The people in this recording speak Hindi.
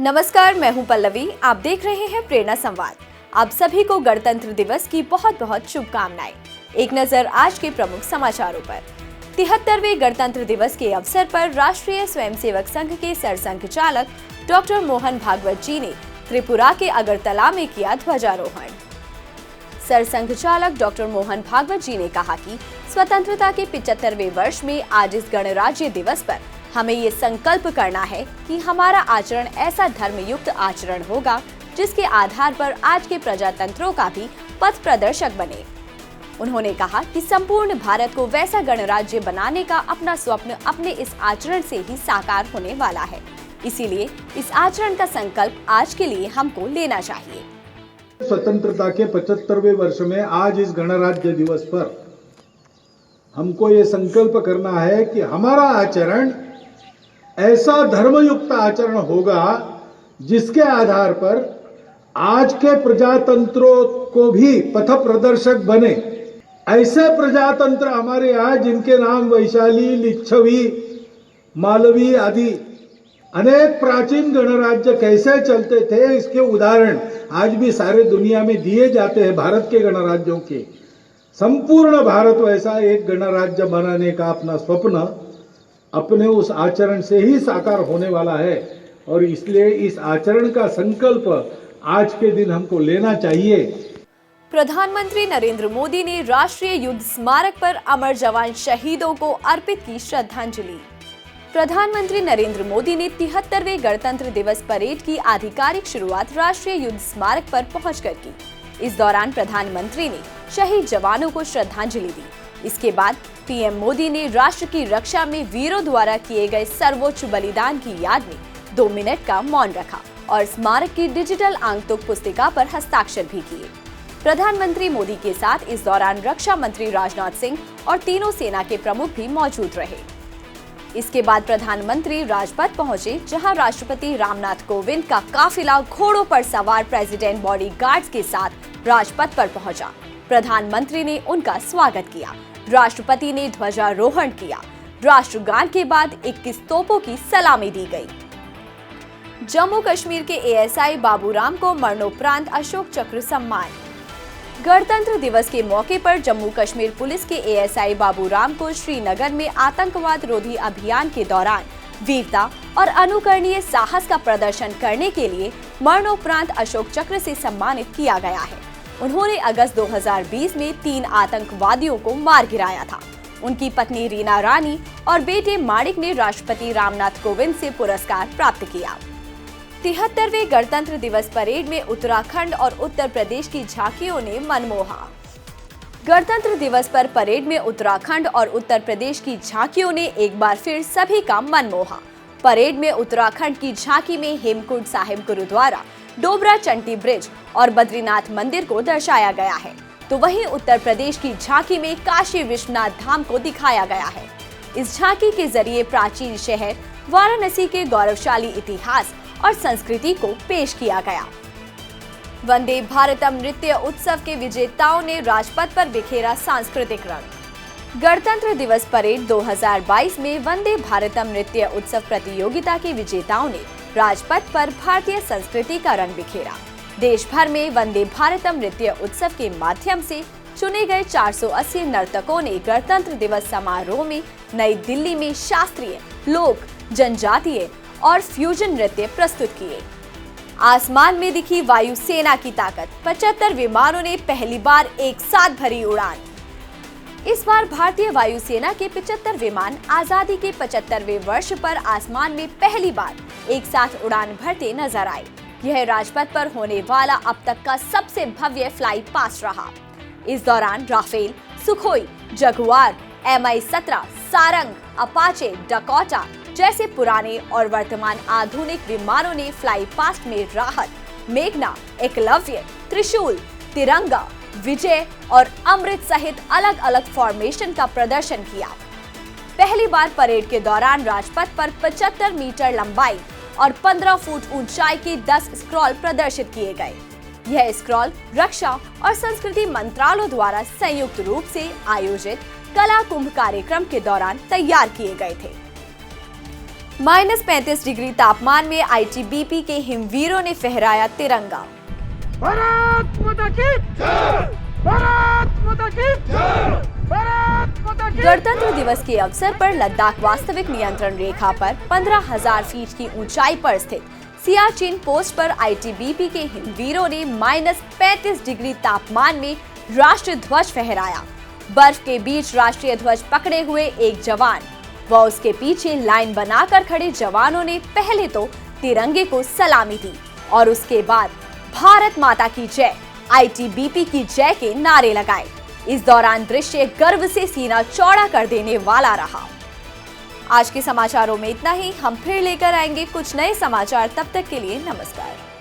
नमस्कार, मैं हूं पल्लवी। आप देख रहे हैं प्रेरणा संवाद। आप सभी को गणतंत्र दिवस की बहुत बहुत शुभकामनाएं। एक नजर आज के प्रमुख समाचारों पर। 73वें गणतंत्र दिवस के अवसर पर राष्ट्रीय स्वयंसेवक संघ के सरसंघचालक डॉक्टर मोहन भागवत जी ने त्रिपुरा के अगरतला में किया ध्वजारोहण। सरसंघचालक डॉक्टर मोहन भागवत जी ने कहा कि स्वतंत्रता के 75वें वर्ष में आज इस गणराज्य दिवस पर हमें ये संकल्प करना है कि हमारा आचरण ऐसा धर्मयुक्त आचरण होगा जिसके आधार पर आज के प्रजातंत्रों का भी पथ प्रदर्शक बने। उन्होंने कहा कि संपूर्ण भारत को वैसा गणराज्य बनाने का अपना स्वप्न अपने इस आचरण से ही साकार होने वाला है। इसीलिए इस आचरण का संकल्प आज के लिए हमको लेना चाहिए। स्वतंत्रता के 75वें वर्ष में आज इस गणराज्य दिवस पर हमको ये संकल्प करना है कि हमारा आचरण ऐसा धर्मयुक्त आचरण होगा जिसके आधार पर आज के प्रजातंत्रों को भी पथ प्रदर्शक बने। ऐसे प्रजातंत्र हमारे यहाँ जिनके नाम वैशाली, लिच्छवी, मालवी आदि अनेक प्राचीन गणराज्य कैसे चलते थे, इसके उदाहरण आज भी सारे दुनिया में दिए जाते हैं। भारत के गणराज्यों के संपूर्ण भारत वैसा एक गणराज्य बनाने का अपना स्वप्न अपने उस आचरण से ही साकार होने वाला है और इसलिए इस आचरण का संकल्प आज के दिन हमको लेना चाहिए। प्रधानमंत्री नरेंद्र मोदी ने राष्ट्रीय युद्ध स्मारक पर अमर जवान शहीदों को अर्पित की श्रद्धांजलि। प्रधानमंत्री नरेंद्र मोदी ने 73वें गणतंत्र दिवस परेड की आधिकारिक शुरुआत राष्ट्रीय युद्ध स्मारक पर पहुंचकर की। इस दौरान प्रधानमंत्री ने शहीद जवानों को श्रद्धांजलि दी। इसके बाद पीएम मोदी ने राष्ट्र की रक्षा में वीरों द्वारा किए गए सर्वोच्च बलिदान की याद में 2 मिनट का मौन रखा और स्मारक की डिजिटल आंकतुक पुस्तिका पर हस्ताक्षर भी किए। प्रधानमंत्री मोदी के साथ इस दौरान रक्षा मंत्री राजनाथ सिंह और तीनों सेना के प्रमुख भी मौजूद रहे। इसके बाद प्रधानमंत्री राजपथ पहुंचे, जहां राष्ट्रपति रामनाथ कोविंद का काफिला घोड़ों पर सवार प्रेसिडेंट बॉडीगार्ड्स के साथ राजपथ पर पहुंचा। प्रधानमंत्री ने उनका स्वागत किया। राष्ट्रपति ने ध्वजारोहण किया। राष्ट्रगान के बाद 21 तोपों की सलामी दी गई। जम्मू कश्मीर के एएसआई बाबूराम को मरणोपरांत अशोक चक्र सम्मान। गणतंत्र दिवस के मौके पर जम्मू कश्मीर पुलिस के एएसआई बाबूराम को श्रीनगर में आतंकवाद रोधी अभियान के दौरान वीरता और अनुकरणीय साहस का प्रदर्शन करने के लिए मरणोपरांत अशोक चक्र से सम्मानित किया गया है। उन्होंने अगस्त 2020 में 3 आतंकवादियों को मार गिराया था। उनकी पत्नी रीना रानी और बेटे माणिक ने राष्ट्रपति रामनाथ कोविंद से पुरस्कार प्राप्त किया। 73वें गणतंत्र दिवस परेड में उत्तराखंड और उत्तर प्रदेश की झांकियों ने मन मोहा। गणतंत्र दिवस पर परेड में उत्तराखंड और उत्तर प्रदेश की झांकियों ने एक बार फिर सभी का मन मोहा। परेड में उत्तराखंड की झांकी में हेमकुंड साहिब गुरुद्वारा, डोबरा चंटी ब्रिज और बद्रीनाथ मंदिर को दर्शाया गया है, तो वहीं उत्तर प्रदेश की झांकी में काशी विश्वनाथ धाम को दिखाया गया है। इस झांकी के जरिए प्राचीन शहर वाराणसी के गौरवशाली इतिहास और संस्कृति को पेश किया गया। वंदे भारतम नृत्य उत्सव के विजेताओं ने राजपथ पर बिखेरा सांस्कृतिक रंग। गणतंत्र दिवस परेड 2022 में वंदे भारतम नृत्य उत्सव प्रतियोगिता के विजेताओं ने राजपथ पर भारतीय संस्कृति का रंग बिखेरा। देश भर में वंदे भारतम नृत्य उत्सव के माध्यम से चुने गए 480 नर्तकों ने गणतंत्र दिवस समारोह में नई दिल्ली में शास्त्रीय, लोक, जनजातीय और फ्यूजन नृत्य प्रस्तुत किए। आसमान में दिखी वायुसेना की ताकत। 75 विमानों ने पहली बार एक साथ भरी उड़ान। इस बार भारतीय वायुसेना के 75 विमान आजादी के 75वें वर्ष पर आसमान में पहली बार एक साथ उड़ान भरते नजर आए। यह राजपथ पर होने वाला अब तक का सबसे भव्य फ्लाई पास्ट रहा। इस दौरान Rafale, Sukhoi, Jaguar, MI-17, Sarang, Apache, Dakota जैसे पुराने और वर्तमान आधुनिक विमानों ने फ्लाई पास्ट में राहत, मेघना, एकलव्य, त्रिशूल, तिरंगा, विजय और अमृत सहित अलग अलग फॉर्मेशन का प्रदर्शन किया। पहली बार परेड के दौरान राजपथ पर 75 मीटर लंबाई और 15 फुट ऊंचाई के 10 स्क्रॉल प्रदर्शित किए गए। यह स्क्रॉल रक्षा और संस्कृति मंत्रालय द्वारा संयुक्त रूप से आयोजित कला कुंभ कार्यक्रम के दौरान तैयार किए गए थे। -35 डिग्री तापमान में आईटीबीपी के हिमवीरों ने फहराया तिरंगा। भारत माता की जय! भारत माता की जय! भारत माता की गणतंत्र दिवस के अवसर पर लद्दाख वास्तविक नियंत्रण रेखा पर 15,000 फीट की ऊंचाई पर स्थित सियाचिन पोस्ट पर आईटीबीपी के हिमवीरों ने -35 डिग्री तापमान में राष्ट्रीय ध्वज फहराया। बर्फ के बीच राष्ट्रीय ध्वज पकड़े हुए एक जवान व उसके पीछे लाइन बनाकर खड़े जवानों ने पहले तो तिरंगे को सलामी दी और उसके बाद भारत माता की जय, आईटीबीपी की जय के नारे लगाए। इस दौरान दृश्य गर्व से सीना चौड़ा कर देने वाला रहा। आज के समाचारों में इतना ही। हम फिर लेकर आएंगे कुछ नए समाचार। तब तक के लिए नमस्कार।